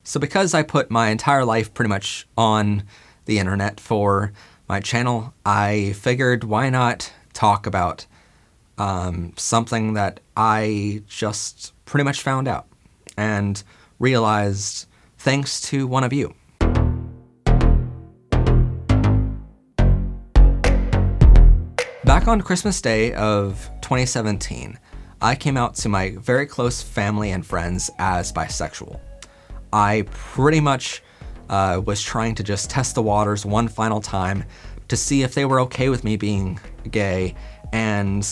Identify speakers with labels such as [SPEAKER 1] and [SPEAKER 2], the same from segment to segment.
[SPEAKER 1] So because I put my entire life pretty much on the internet for my channel, I figured why not talk about something that I just pretty much found out and realized thanks to one of you. Back on Christmas Day of 2017, I came out to my very close family and friends as bisexual. I pretty much was trying to just test the waters one final time to see if they were okay with me being gay, and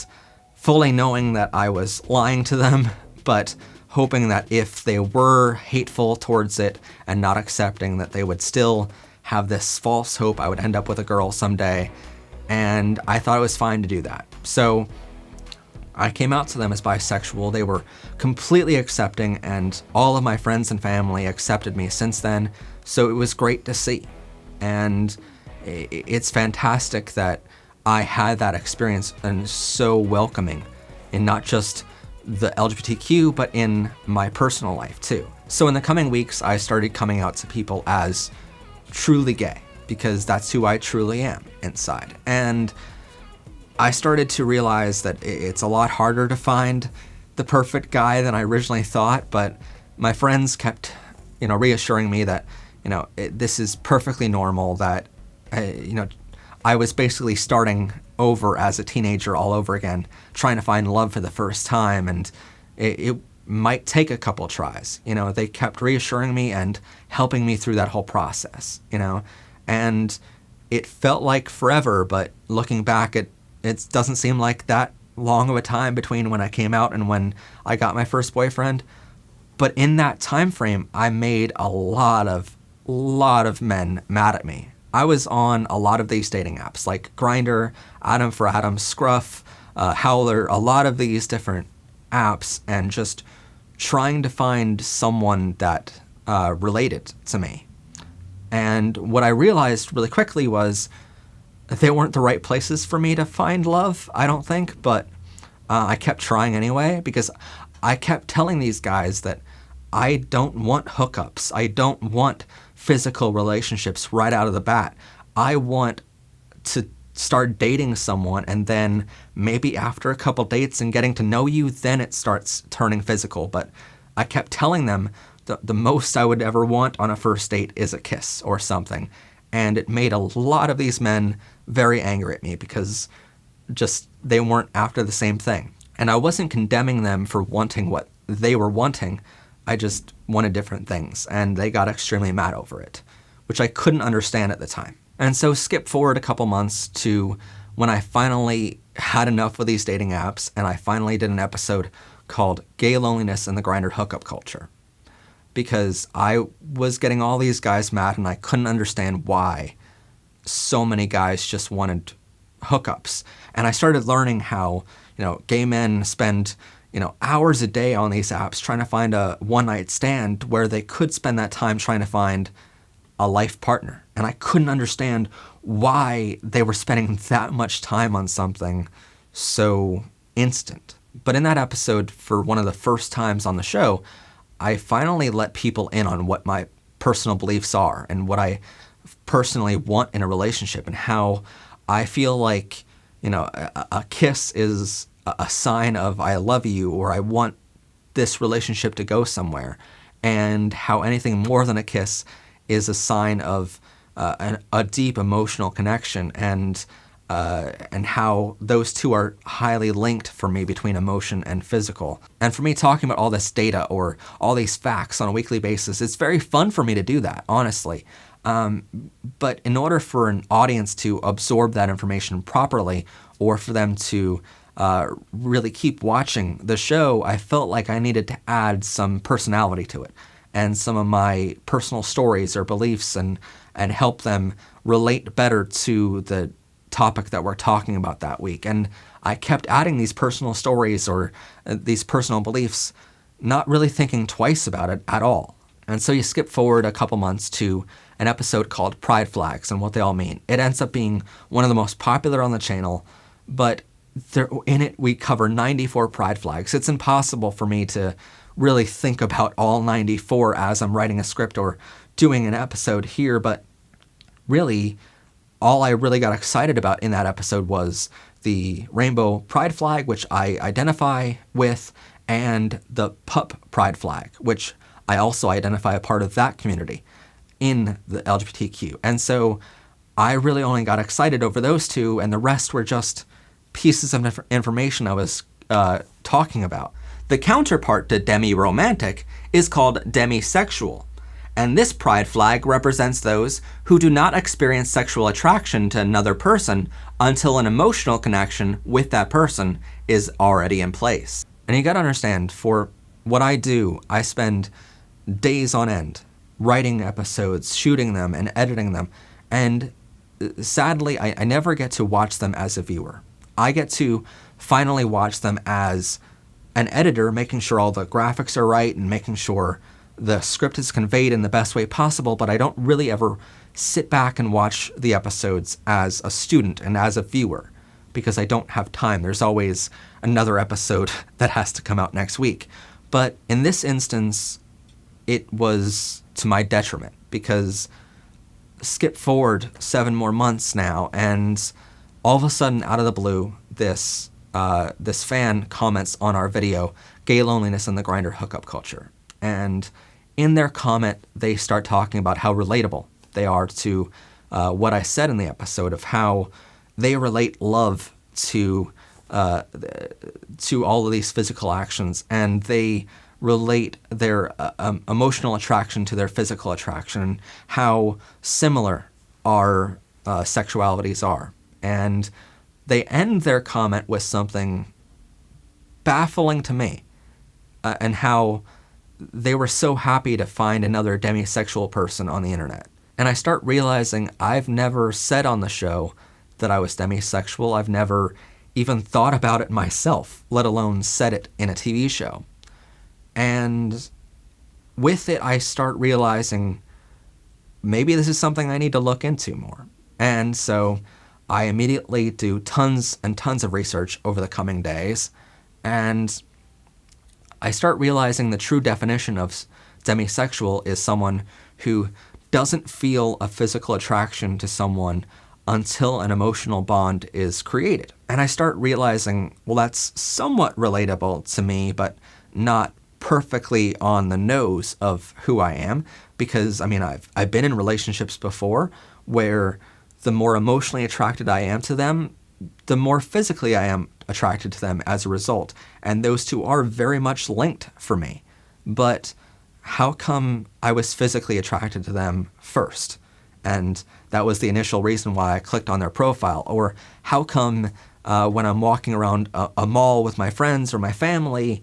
[SPEAKER 1] fully knowing that I was lying to them, but hoping that if they were hateful towards it and not accepting, that they would still have this false hope I would end up with a girl someday. And I thought it was fine to do that. So I came out to them as bisexual. They were completely accepting, and all of my friends and family accepted me since then. So it was great to see. And it's fantastic that I had that experience and so welcoming in not just the LGBTQ, but in my personal life too. So in the coming weeks, I started coming out to people as truly gay, because that's who I truly am inside. And I started to realize that it's a lot harder to find the perfect guy than I originally thought, but my friends kept, reassuring me that, this is perfectly normal, that, I was basically starting over as a teenager all over again, trying to find love for the first time, and it might take a couple tries. They kept reassuring me and helping me through that whole process, and it felt like forever, but looking back, it doesn't seem like that long of a time between when I came out and when I got my first boyfriend. But in that time frame, I made a lot of men mad at me. I was on a lot of these dating apps like Grindr, Adam for Adam, Scruff, Howler, a lot of these different apps, and just trying to find someone that related to me. And what I realized really quickly was they weren't the right places for me to find love, I don't think, but I kept trying anyway, because I kept telling these guys that I don't want hookups. I don't want physical relationships right out of the bat. I want to start dating someone, and then maybe after a couple dates and getting to know you, then it starts turning physical. But I kept telling them the most I would ever want on a first date is a kiss or something. And it made a lot of these men very angry at me, because just they weren't after the same thing. And I wasn't condemning them for wanting what they were wanting. I just wanted different things, and they got extremely mad over it, which I couldn't understand at the time. And so skip forward a couple months to when I finally had enough of these dating apps, and I finally did an episode called Gay Loneliness and the Grindr Hookup Culture, because I was getting all these guys mad, and I couldn't understand why so many guys just wanted hookups. And I started learning how, gay men spend, hours a day on these apps trying to find a one-night stand where they could spend that time trying to find a life partner. And I couldn't understand why they were spending that much time on something so instant. But in that episode, for one of the first times on the show, I finally let people in on what my personal beliefs are and what I personally want in a relationship, and how I feel like, a kiss is a sign of I love you, or I want this relationship to go somewhere, and how anything more than a kiss is a sign of a deep emotional connection, and how those two are highly linked for me between emotion and physical. And for me, talking about all this data or all these facts on a weekly basis, it's very fun for me to do that, honestly. But in order for an audience to absorb that information properly, or for them to really keep watching the show, I felt like I needed to add some personality to it, and some of my personal stories or beliefs, and help them relate better to the topic that we're talking about that week. And I kept adding these personal stories or these personal beliefs, not really thinking twice about it at all. And so you skip forward a couple months to an episode called Pride Flags and what they all mean. It ends up being one of the most popular on the channel, but in it we cover 94 pride flags. It's impossible for me to really think about all 94 as I'm writing a script or doing an episode here, but really, all I really got excited about in that episode was the rainbow pride flag, which I identify with, and the pup pride flag, which I also identify a part of that community in the LGBTQ. And so I really only got excited over those two, and the rest were just pieces of information I was talking about. The counterpart to demi-romantic is called demisexual, and this pride flag represents those who do not experience sexual attraction to another person until an emotional connection with that person is already in place. And you gotta understand, for what I do, I spend days on end writing episodes, shooting them, and editing them, and sadly, I never get to watch them as a viewer. I get to finally watch them as an editor, making sure all the graphics are right and making sure the script is conveyed in the best way possible, but I don't really ever sit back and watch the episodes as a student and as a viewer because I don't have time. There's always another episode that has to come out next week. But in this instance, it was to my detriment because skip forward 7 more months now, and all of a sudden, out of the blue, this fan comments on our video, "Gay loneliness and the grinder hookup culture." And in their comment, they start talking about how relatable they are to what I said in the episode of how they relate love to all of these physical actions, and they relate their emotional attraction to their physical attraction, and how similar our sexualities are. And they end their comment with something baffling to me, and how they were so happy to find another demisexual person on the internet. And I start realizing I've never said on the show that I was demisexual. I've never even thought about it myself, let alone said it in a TV show. And with it, I start realizing maybe this is something I need to look into more. And so I immediately do tons and tons of research over the coming days, and I start realizing the true definition of demisexual is someone who doesn't feel a physical attraction to someone until an emotional bond is created. And I start realizing, well, that's somewhat relatable to me, but not perfectly on the nose of who I am, because I mean, I've been in relationships before where the more emotionally attracted I am to them, the more physically I am attracted to them as a result. And those two are very much linked for me. But how come I was physically attracted to them first? And that was the initial reason why I clicked on their profile. Or how come when I'm walking around a mall with my friends or my family,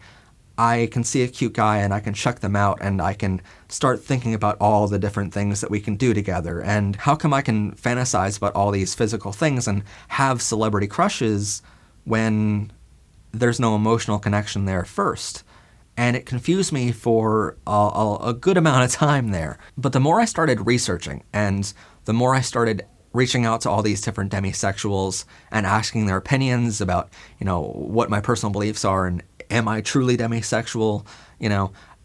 [SPEAKER 1] I can see a cute guy and I can check them out and I can start thinking about all the different things that we can do together. And how come I can fantasize about all these physical things and have celebrity crushes when there's no emotional connection there first? And it confused me for a good amount of time there. But the more I started researching and the more I started reaching out to all these different demisexuals and asking their opinions about, what my personal beliefs are and am I truly demisexual,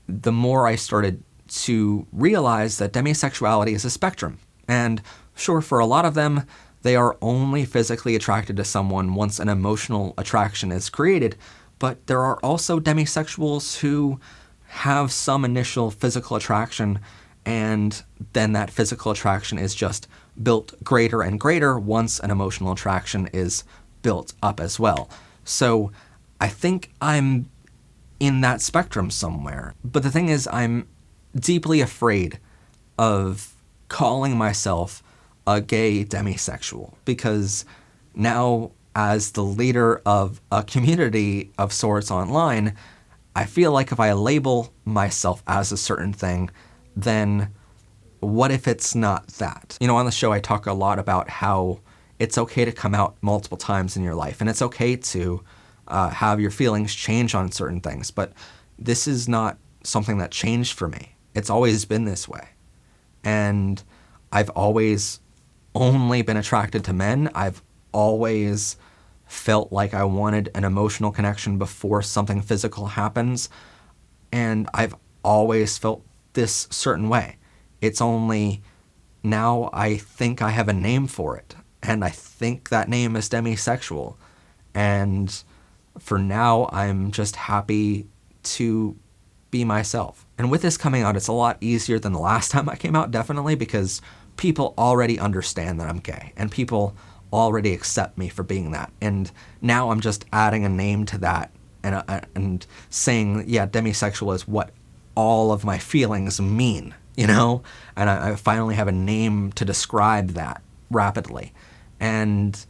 [SPEAKER 1] the more I started to realize that demisexuality is a spectrum. And sure, for a lot of them, they are only physically attracted to someone once an emotional attraction is created. But there are also demisexuals who have some initial physical attraction, and then that physical attraction is just built greater and greater once an emotional attraction is built up as well. So I think I'm in that spectrum somewhere. But the thing is, I'm deeply afraid of calling myself a gay demisexual, because now, as the leader of a community of sorts online, I feel like if I label myself as a certain thing, then what if it's not that? On the show I talk a lot about how it's okay to come out multiple times in your life, and it's okay to have your feelings change on certain things, but this is not something that changed for me. It's always been this way. And I've always only been attracted to men. I've always felt like I wanted an emotional connection before something physical happens. And I've always felt this certain way. It's only now I think I have a name for it. And I think that name is demisexual. And for now, I'm just happy to be myself. And with this coming out, it's a lot easier than the last time I came out, definitely, because people already understand that I'm gay. And people already accept me for being that. And now I'm just adding a name to that and saying, yeah, demisexual is what all of my feelings mean, you know? And I finally have a name to describe that rapidly. And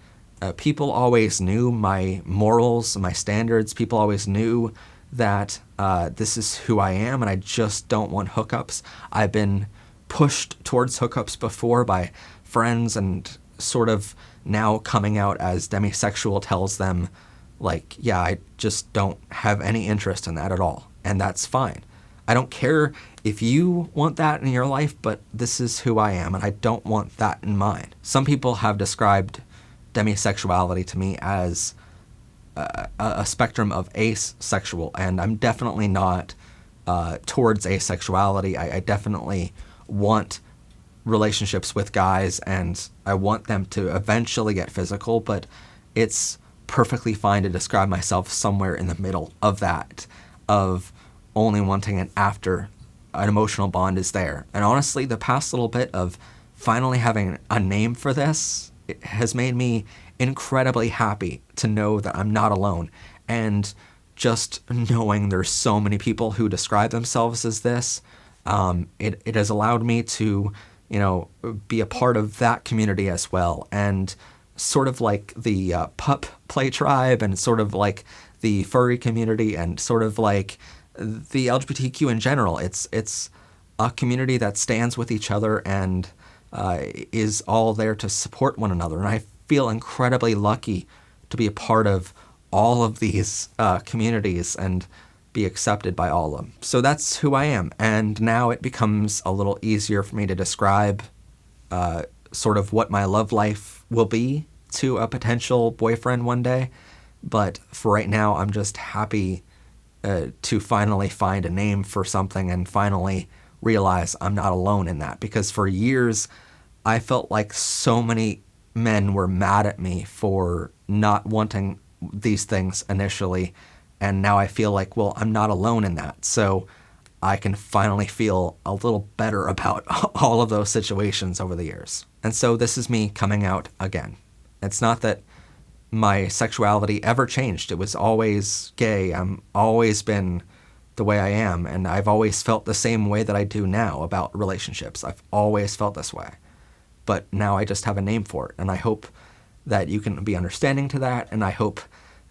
[SPEAKER 1] people always knew my morals, my standards. People always knew that this is who I am, and I just don't want hookups. I've been pushed towards hookups before by friends, and sort of now coming out as demisexual tells them, like, yeah, I just don't have any interest in that at all. And that's fine. I don't care if you want that in your life, but this is who I am, and I don't want that in mine. Some people have described demisexuality to me as a spectrum of asexual, and I'm definitely not towards asexuality. I definitely want relationships with guys, and I want them to eventually get physical, but it's perfectly fine to describe myself somewhere in the middle of that, of only wanting it after an emotional bond is there. And honestly, the past little bit of finally having a name for this, it has made me incredibly happy to know that I'm not alone. And just knowing there's so many people who describe themselves as this, it has allowed me to, you know, be a part of that community as well. And sort of like the pup play tribe, and sort of like the furry community, and sort of like the LGBTQ in general. It's a community that stands with each other and is all there to support one another. And I feel incredibly lucky to be a part of all of these communities and be accepted by all of them. So that's who I am. And now it becomes a little easier for me to describe sort of what my love life will be to a potential boyfriend one day. But for right now, I'm just happy to finally find a name for something and finally realize I'm not alone in that. Because for years, I felt like so many men were mad at me for not wanting these things initially. And now I feel like, well, I'm not alone in that. So I can finally feel a little better about all of those situations over the years. And so this is me coming out again. It's not that my sexuality ever changed. It was always gay. I'm always been the way I am, and I've always felt the same way that I do now about relationships. I've always felt this way. But now I just have a name for it, and I hope that you can be understanding to that, and I hope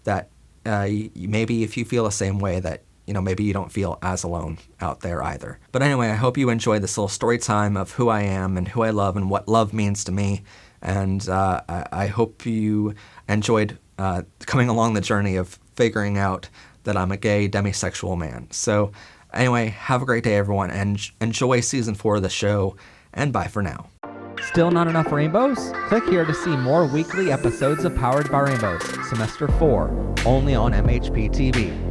[SPEAKER 1] that maybe if you feel the same way, that, you know, maybe you don't feel as alone out there either. But anyway, I hope you enjoyed this little story time of who I am and who I love and what love means to me. And I hope you enjoyed coming along the journey of figuring out that I'm a gay demisexual man. So anyway, have a great day, everyone, and enjoy season 4 of the show, and bye for now.
[SPEAKER 2] Still not enough rainbows? Click here to see more weekly episodes of Powered by Rainbows, Semester 4, only on MHP TV.